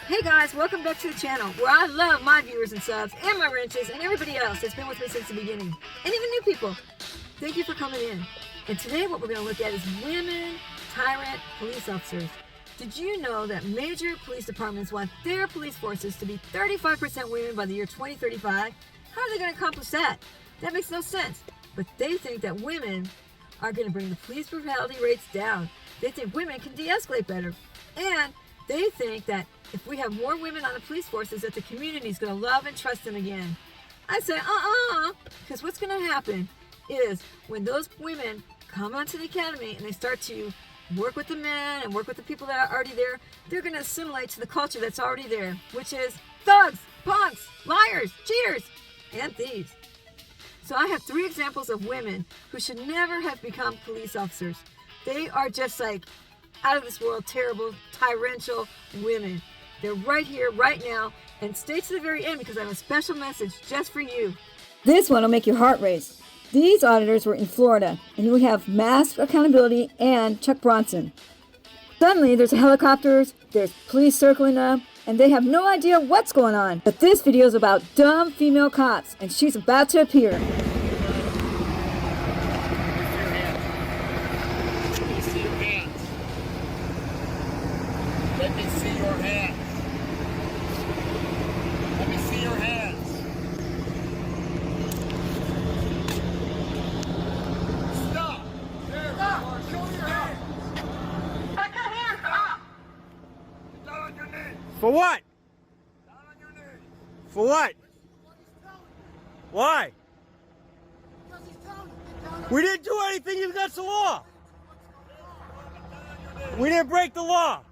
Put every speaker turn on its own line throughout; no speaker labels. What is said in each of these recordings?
Hey guys, welcome back to the channel where I love my viewers and subs and my wrenches and everybody else that's been with me since the beginning. And even new people. Thank you for coming in. And today what we're going to look at is women tyrant police officers. Did you know that major police departments want their police forces to be 35% women by the year 2035? How are they going to accomplish that? That makes no sense. But they think that women are going to bring the police brutality rates down. They think women can de-escalate better. And they think that if we have more women on the police forces, that the community is going to love and trust them again. I say, because what's going to happen is when those women come onto the academy and they start to work with the men and work with the people that are already there, they're going to assimilate to the culture that's already there, which is thugs, punks, liars, cheaters, and thieves. So I have 3 examples of women who should never have become police officers. They are just like out of this world, terrible, tyrannical women. They're right here, right now, and stay to the very end because I have a special message just for you. This one will make your heart race. These auditors were in Florida, and we have mass accountability and Chuck Bronson. Suddenly, there's helicopters, there's police circling them, and they have no idea what's going on. But this video is about dumb female cops, and she's about to appear.
Let me see your hands. Let me see your hands. Stop. There, stop. Show me your hands. Put your hands up. Get down on your knees.
For what?
Down on your knees.
For what? Why?
Because he's telling you. Get down on
We didn't do anything against the law.
your knees.
We didn't break the law.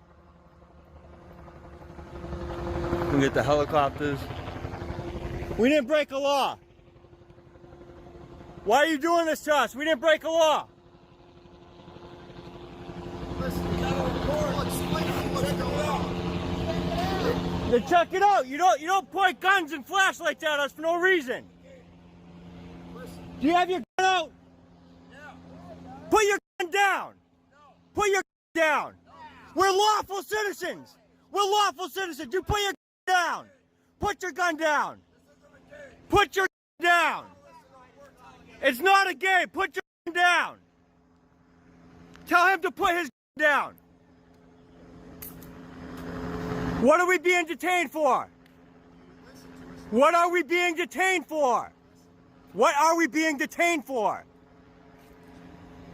We get the helicopters. We didn't break a law. Why are you doing this to us? We didn't break a law.
Listen, you gotta record. Explain what's going on.
Then check it out. You don't point guns and flashlights at us for no reason.
Listen.
Do you have your gun out?
Yeah.
Put your gun down. Put your gun down. We're lawful citizens. We're lawful citizens. You put your gun down. Put your gun down. Put your gun down. It's not a game. Put your gun down. Tell him to put his gun down. What are we being detained for? What are we being detained for? What are we being detained for?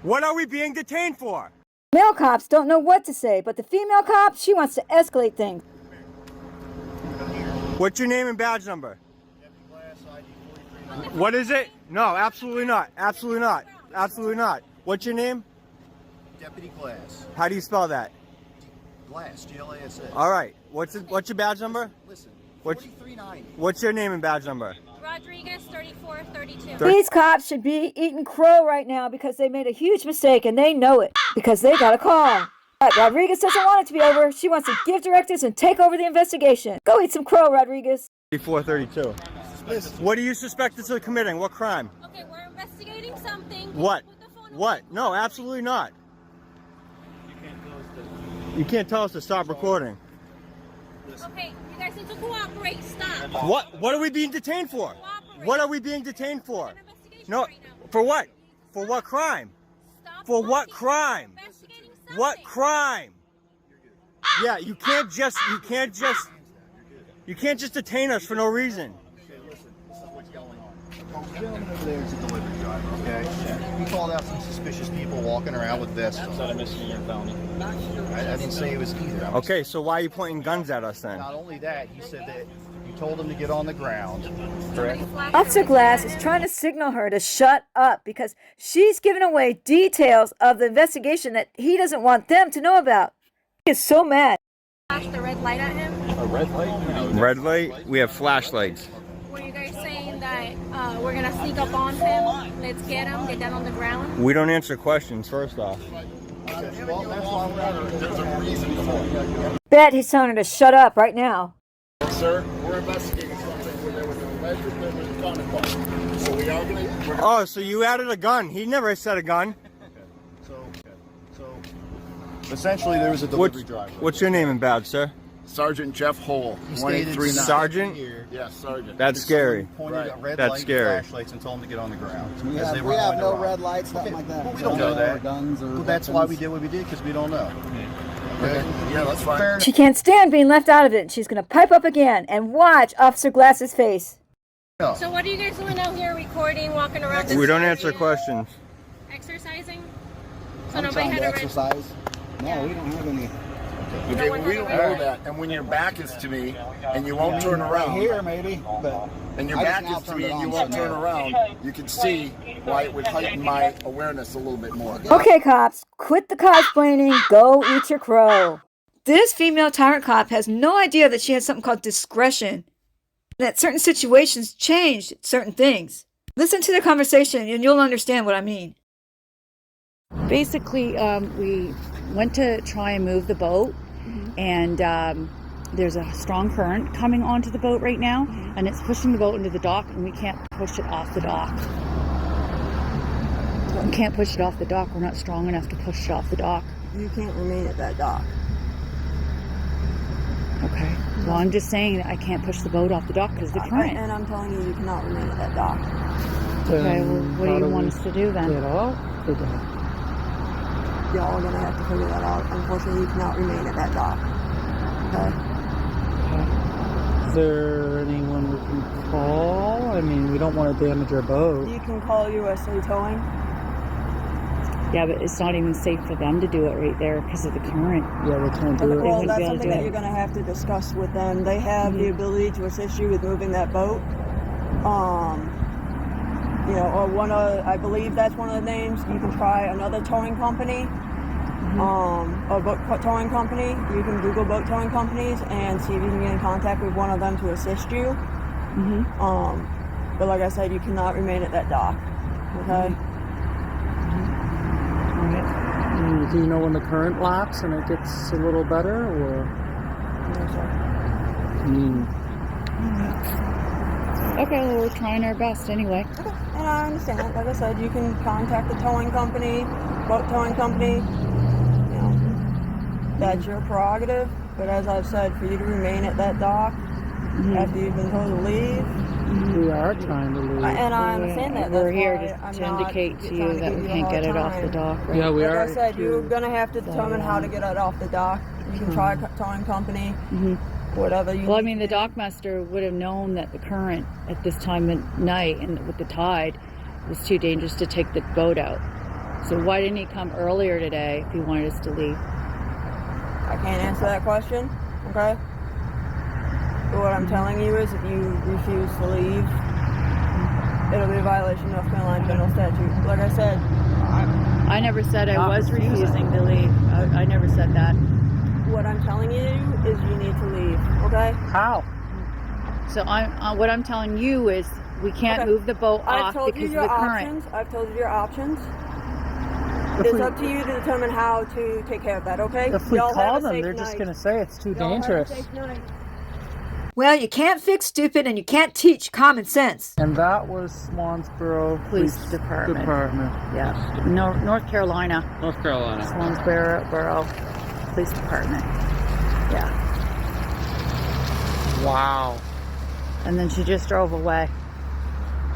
What are we being detained for?
Male cops don't know what to say, but the female cop, she wants to escalate things.
What's your name and badge number? What is it? No, absolutely not. Absolutely not. Absolutely not. What's your name?
Deputy Glass.
How do you spell that?
Glass, G-L-A-S-S.
All right. What's your badge number?
Listen,
What's-
4390.
What's your name and badge number?
Rodriguez, 3432.
These cops should be eating crow right now because they made a huge mistake and they know it because they got a call. But Rodriguez doesn't want it to be over. She wants to give directives and take over the investigation. Go eat some crow, Rodriguez.
3432. What do you suspect us of committing? What crime?
Okay, we're investigating something.
What?
Put the phone away.
What? No, absolutely not. You can't tell us to stop recording.
Okay, you guys need to cooperate. Stop.
What are we being detained for?
Cooperate.
What are we being detained for?
We're in investigation
No,
right now.
for what? For what crime?
Stop
For what
talking.
crime?
We're investigating something.
What crime? Yeah, you can't just detain us for no reason.
Okay, listen, this is what's going on. The gentleman over there is a delivery driver, okay? He called out some suspicious people walking around with vests on. I didn't say it was either.
Okay, so why are you pointing guns at us then?
Not only that, he said that you told him to get on the ground, correct?
Officer Glass is trying to signal her to shut up because she's giving away details of the investigation that he doesn't want them to know about. He is so mad.
Flash the red light at him.
A red light?
Red light? We have flashlights.
Were you guys saying that we're gonna sneak up on him? Let's get him. Get down on the ground.
We don't answer questions, first off.
Well, that's why we're out here. There's a reason for it.
Bet he's telling her to shut up right now.
Sir, we're investigating something where there was an alleged gun involved. So we are going to...
Oh, so you added a gun. He never said a gun.
So essentially there was a delivery driver.
What's your name and badge, sir?
Sergeant Jeff Hole,
He stated
1839.
Sergeant?
Yes, Sergeant.
That's scary.
Pointed at red
That's
light
scary.
flashlights and told them to get on the ground.
We
as
have,
they
we
were
have
going
no
around.
red lights, nothing
Okay,
like that.
well, we don't know that.
Guns or
Well, that's why we
weapons.
did what we did, because we don't know. Okay?
Yeah, that's fine.
Fair
She can't stand being left out of it. She's going to pipe up again and watch Officer Glass's face.
enough.
So what are you guys doing out here? Recording, walking around?
We don't answer questions.
Exercising. So
I'm
nobody
trying
had
to
a red.
exercise. No, we don't have any.
Okay,
one
well, we
has a
don't
red
know
light.
that. And when your back is to me and you won't turn
Right
around,
here, maybe. But
and your
I just
back
now
is to
turned
me
it
and you
on,
won't
so
turn
no.
around, you can see why it would heighten my awareness a little bit more.
Okay, cops, quit the cosplaying. Go eat your crow. This female tyrant cop has no idea that she has something called discretion. That certain situations change certain things. Listen to the conversation and you'll understand what I mean.
Basically, we went to try and move the boat, and there's a strong current coming onto the boat right now, and it's pushing the boat into the dock, and we can't push it off the dock. We can't push it off the dock. We're not strong enough to push it off the dock.
You can't remain at that dock.
Okay. Well, I'm just saying that I can't push the boat off the dock because of the current.
And I'm telling you, you cannot remain at that dock.
Okay. Well, what do you want us to do then?
Y'all are gonna have to figure that out. Unfortunately, you cannot remain at that dock. Okay?
Is there anyone we can call? I mean, we don't want to damage our boat.
You can call USA Towing.
Yeah, but it's not even safe for them to do it right there because of the current.
Yeah, they can't do it.
Well,
wouldn't
that's
be able to
something
do
that
it.
you're gonna have to discuss with them. They have the ability to assist you with moving that boat. You know, or I believe that's one of the names. You can try another towing company. A boat towing company. You can Google boat towing companies and see if you can get in contact with one of them to assist you. But like I said, you cannot remain at that dock. Okay.
Do you know when the current laps and it gets a little better, or?
No, sir.
Okay, well, we're trying our best anyway.
Okay. And I understand that. Like I said, you can contact the towing company, boat towing company. You know, that's your prerogative. But as I've said, for you to remain at that dock after you've been told to leave.
We are trying to leave.
And I understand that.
We're
That's
here
why I'm
to
not
indicate to
trying
you that
give
we
a
can't
hard
get it off the
time.
dock. Right?
Yeah, we
Like
are.
I said, you're
too.
gonna have to determine how to get it off the dock. You can try a towing company, whatever you.
Well, I
need
mean,
to
the
do.
dockmaster would have known that the current at this time of night and with the tide was too dangerous to take the boat out. So why didn't he come earlier today if he wanted us to leave?
I can't answer that question. Okay. But what I'm telling you is, if you refuse to leave, it'll be a violation of North Carolina General Statute. Like I said,
I never said I
Not
was
refusing.
refusing to leave. I never said that.
what I'm telling you is you need to leave. Okay.
How?
So what I'm telling you is we can't
Okay.
move the boat
I've
off
told you
because of
your
the current.
options. I've told you your options.
If
It's
we-
up to you to determine how to take care of that. Okay.
If we
Y'all have
call
a
them,
safe
they're just
night.
going to say it's too
Y'all have a
dangerous.
safe night.
Well, you can't fix stupid and you can't teach common sense.
And that was Swansboro
Police Department. Yeah, North Carolina.
North Carolina.
Swansboro Police Department. Yeah.
Wow.
And then she just drove away.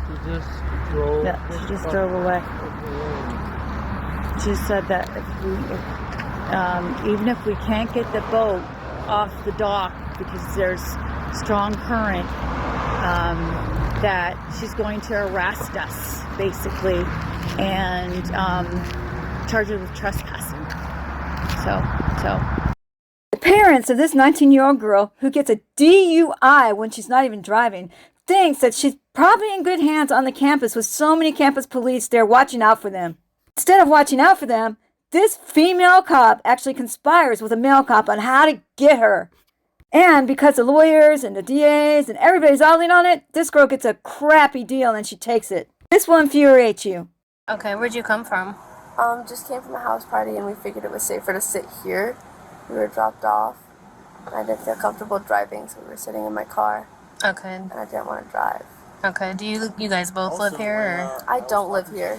She just drove.
Yeah, she just drove away. She said that even if we can't get the boat off the dock because there's strong current, that she's going to arrest us, basically, and charge us with trespassing. So.
The parents of this 19-year-old girl who gets a DUI when she's not even driving thinks that she's probably in good hands on the campus with so many campus police there watching out for them. Instead of watching out for them, this female cop actually conspires with a male cop on how to get her. And because the lawyers and the DAs and everybody's all in on it, this girl gets a crappy deal and she takes it. This will infuriate you.
Okay, where'd you come from?
Just came from a house party and we figured it was safer to sit here. We were dropped off. I didn't feel comfortable driving, so we were sitting in my car.
Okay.
And I didn't want to drive.
Okay. Do you guys both live here, or?
I don't live here.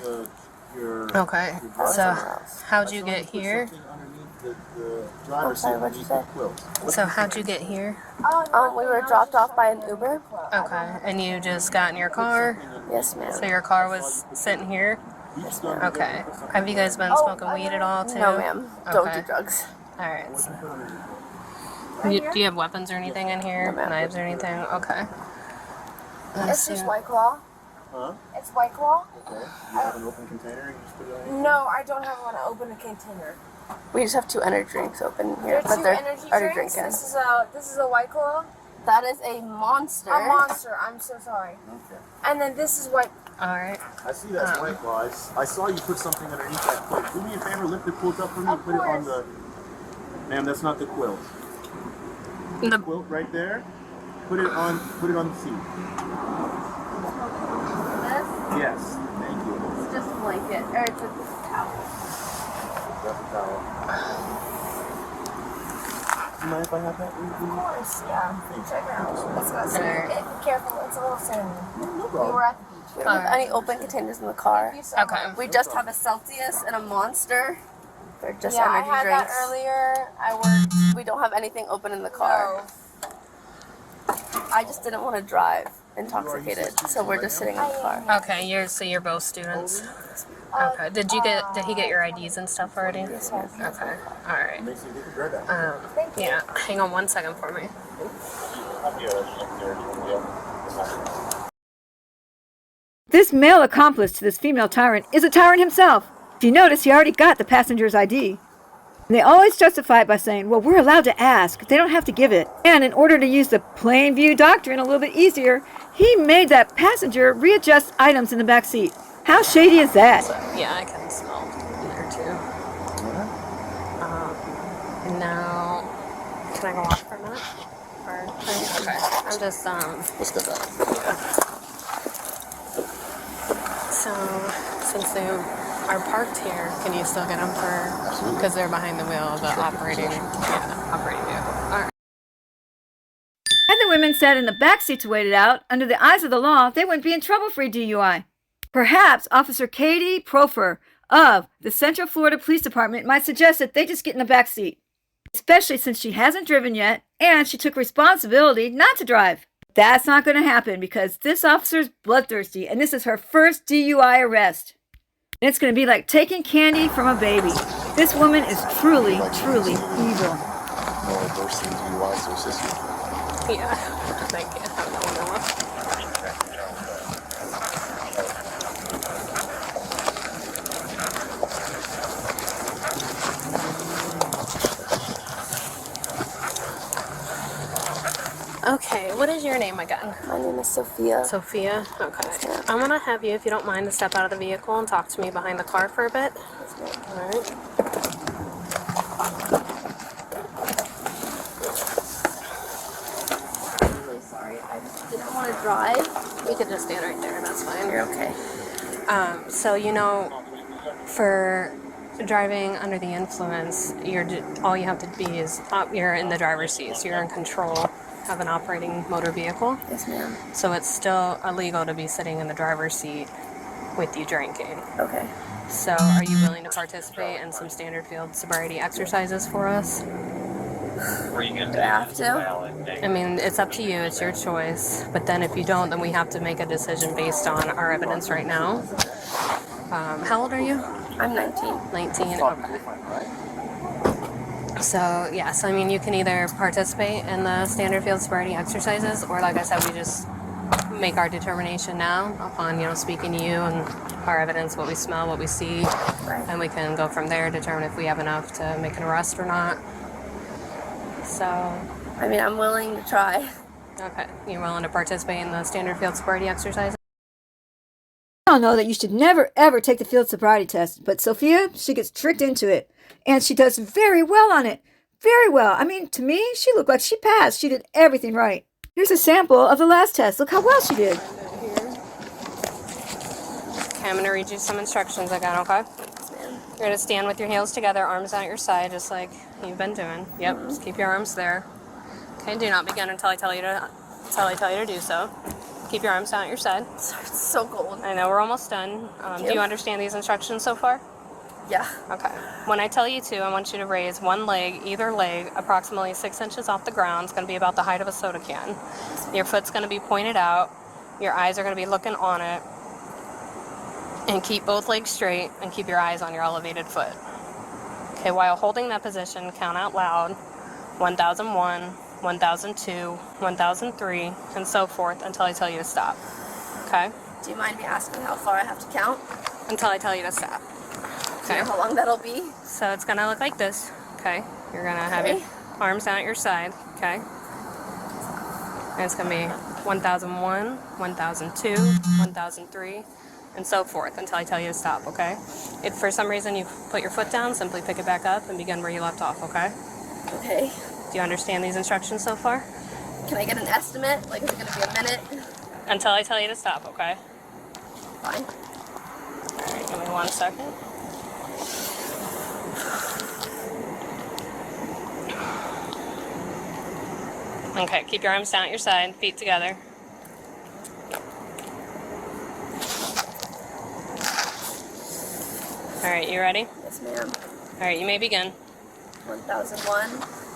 Okay.
That's
So,
someone else.
how'd you get here?
the driver's seat underneath the quilt.
So how'd you get here?
We were dropped off by an Uber.
Okay, and you just got in your car?
Yes, ma'am.
So your car was sitting here?
Yes, ma'am.
Okay. Have you guys been smoking weed at all, too?
No, ma'am. Don't
Okay.
do drugs.
Alright. Do you have weapons or anything in here?
No, ma'am.
Knives or anything? Okay.
It's just White Claw.
Huh?
It's White Claw.
Okay. You have an open container and you just put it on?
No, I don't have one to open a container. We just have 2 energy drinks open here,
There
but
are 2
they're
energy
already
drinks.
drinking.
This is a White Claw.
That is a Monster.
A Monster. I'm so sorry.
Okay.
And then this is White.
Alright.
I see that's White Claw. I saw you put something underneath that quilt. Do me a favor, lift the quilt up for me and put it on the... Ma'am, that's not the quilt. The quilt right there. Put it on the seat.
This?
Yes. Thank you.
It's just a blanket, or it's a towel.
That's a towel. Do you mind if I have that?
Of course, yeah. Check it out. It's got
Alright.
Be careful. It's a little cinnamon.
No
We
problem.
were at the beach.
We don't have any open containers in the car.
Okay.
We just have a Celsius and a Monster. They're just
Yeah, I
energy
had
drinks.
that earlier. I worked.
We don't have anything open in the car. I just didn't want to drive intoxicated, so we're just sitting in the car.
Okay, you're both students. Okay. Did he get your IDs and stuff already?
Yes, ma'am.
Okay. Alright.
Mason, get your bread out.
Yeah. Hang on 1 second for me.
This male accomplice to this female tyrant is a tyrant himself. If you notice, he already got the passenger's ID. And they always justify it by saying, well, we're allowed to ask. They don't have to give it. And in order to use the plain view doctrine a little bit easier, he made that passenger readjust items in the back seat. How shady is that?
Yeah, I can smell there too. Now, can I go off for a minute? Okay. I'm just
Let's get that.
So, since they are parked here, can you still get them for? Because they're behind the wheel of the operating vehicle. All right.
Had the women sat in the back seat to wait it out, under the eyes of the law, they wouldn't be in trouble for a DUI. Perhaps Officer Katie Profer of the Central Florida Police Department might suggest that they just get in the back seat, especially since she hasn't driven yet and she took responsibility not to drive. That's not going to happen because this officer's bloodthirsty and this is her first DUI arrest. And it's going to be like taking candy from a baby. This woman is truly, truly evil.
No reverse DUI, so sister.
Yeah. Thank you. Have a good one. Okay, what is your name again?
My name is Sophia.
Sophia? Okay. I'm gonna have you, if you don't mind, to step out of the vehicle and talk to me behind the car for a bit. Alright.
I'm really sorry. I just didn't want to drive.
You could just stand right there, that's fine.
You're okay.
So, for driving under the influence, all you have to be is you're in the driver's seat, so you're in control of an operating motor vehicle.
Yes, ma'am.
So it's still illegal to be sitting in the driver's seat with you drinking.
Okay.
So are you willing to participate in some standard field sobriety exercises for us?
Do I have to?
I mean, it's up to you, it's your choice. But then if you don't, then we have to make a decision based on our evidence right now. How old are you?
I'm 19.
19, okay. So, yes, I mean, you can either participate in the standard field sobriety exercises, or like I said, we just make our determination now upon, speaking to you and our evidence, what we smell, what we see, and we can go from there, determine if we have enough to make an arrest or not. So,
I mean, I'm willing to try.
okay, you're willing to participate in the standard field sobriety exercises?
I don't know that you should never ever take the field sobriety test, but Sophia, she gets tricked into it. And she does very well on it. Very well. I mean, to me, she looked like she passed. She did everything right. Here's a sample of the last test. Look how well she did.
Okay, I'm going to read you some instructions again, okay? You're going to stand with your heels together, arms out your side, just like you've been doing. Yep, just keep your arms there. Okay, do not begin until I tell you to do so. Keep your arms down at your side.
It's so cold.
I know, we're almost done. Do you understand these instructions so far?
Yeah.
Okay. When I tell you to, I want you to raise one leg, either leg, approximately 6 inches off the ground. It's going to be about the height of a soda can. Your foot's going to be pointed out. Your eyes are going to be looking on it. And keep both legs straight and keep your eyes on your elevated foot. Okay, while holding that position, count out loud 1001, 1002, 1003, and so forth until I tell you to stop. Okay?
Do you mind me asking how far I have to count?
Until I tell you to stop.
Do you know how long that'll be?
So it's gonna look like this, okay? You're gonna have your arms down at your side, okay? And it's gonna be 1001, 1002, 1003, and so forth until I tell you to stop, okay? If for some reason you put your foot down, simply pick it back up and begin where you left off, okay?
Okay.
Do you understand these instructions so far?
Can I get an estimate? Like, is it gonna be a minute?
Until I tell you to stop, okay?
Fine.
Alright, give me 1 second. Okay, keep your arms down at your side, feet together. Alright, you ready?
Yes, ma'am.
Alright, you may begin.
1001,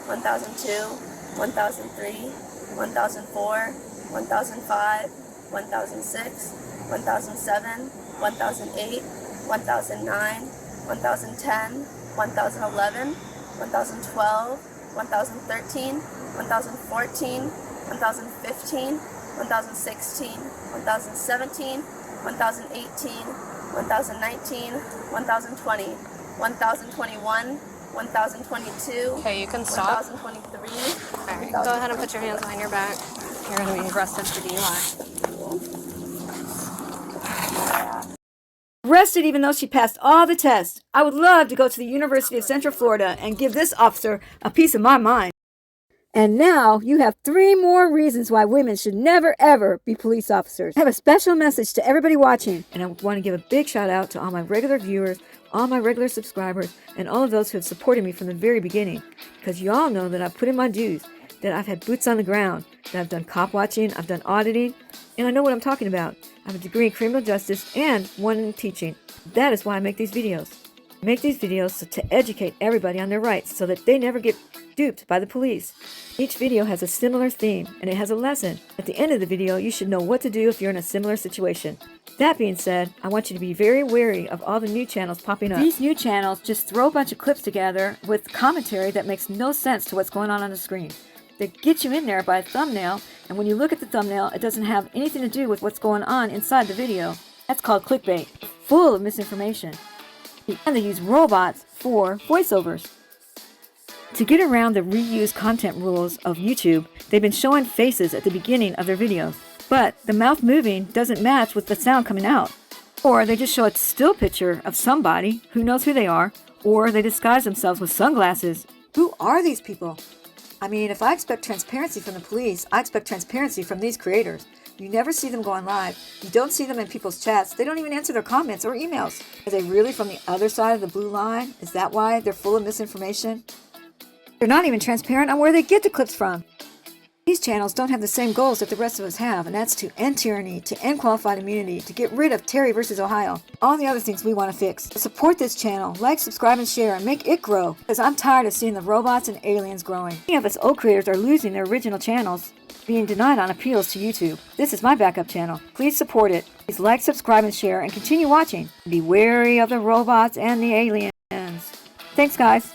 1002, 1003, 1004, 1005, 1006, 1007, 1008, 1009, 1010, 1011, 1012, 1013, 1014, 1015, 1016, 1017, 1018, 1019, 1020, 1021, 1022.
Okay, you can stop.
1023.
Alright, go ahead and put your hands behind your back. You're going to be arrested for DUI.
Arrested even though she passed all the tests. I would love to go to the University of Central Florida and give this officer a piece of my mind. And now you have 3 more reasons why women should never ever be police officers. I have a special message to everybody watching, and I want to give a big shout out to all my regular viewers, all my regular subscribers, and all of those who have supported me from the very beginning. Because you all know that I've put in my dues, that I've had boots on the ground, that I've done cop watching, I've done auditing, and I know what I'm talking about. I have a degree in criminal justice and one in teaching. That is why I make these videos. I make these videos to educate everybody on their rights so that they never get duped by the police. Each video has a similar theme and it has a lesson. At the end of the video, you should know what to do if you're in a similar situation. That being said, I want you to be very wary of all the new channels popping up. These new channels just throw a bunch of clips together with commentary that makes no sense to what's going on the screen. They get you in there by a thumbnail, and when you look at the thumbnail, it doesn't have anything to do with what's going on inside the video. That's called clickbait, full of misinformation. And they use robots for voiceovers. To get around the reuse content rules of YouTube, they've been showing faces at the beginning of their videos. But the mouth moving doesn't match with the sound coming out. Or they just show a still picture of somebody who knows who they are, or they disguise themselves with sunglasses. Who are these people? I mean, if I expect transparency from the police, I expect transparency from these creators. You never see them going live. You don't see them in people's chats. They don't even answer their comments or emails. Are they really from the other side of the blue line? Is that why they're full of misinformation? They're not even transparent on where they get the clips from. These channels don't have the same goals that the rest of us have, and that's to end tyranny, to end qualified immunity, to get rid of Terry versus Ohio, all the other things we want to fix. Support this channel, like, subscribe, and share, and make it grow, because I'm tired of seeing the robots and aliens growing. Many of us old creators are losing their original channels, being denied on appeals to YouTube. This is my backup channel. Please support it. Please like, subscribe, and share, and continue watching. Be wary of the robots and the aliens. Thanks, guys.